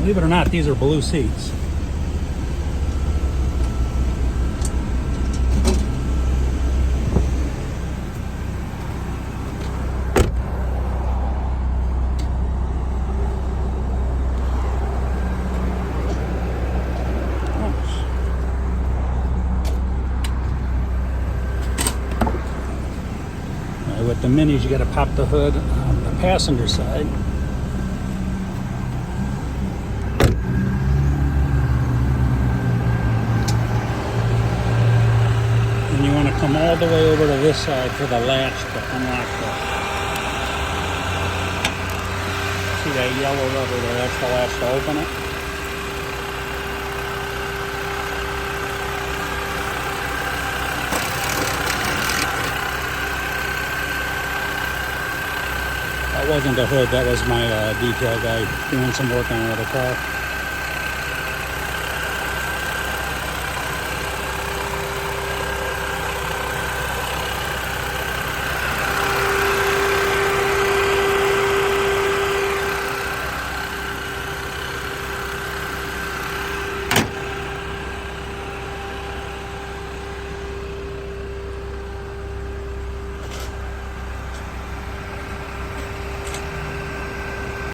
Believe it or not, these are blue seats. With the Minis, you got to pop the hood on the passenger side. And you want to come all the way over to this side for the latch to unlock the. See that yellow rubber there? That's the latch to open it. That wasn't the hood, that was my detail guy doing some work on another car.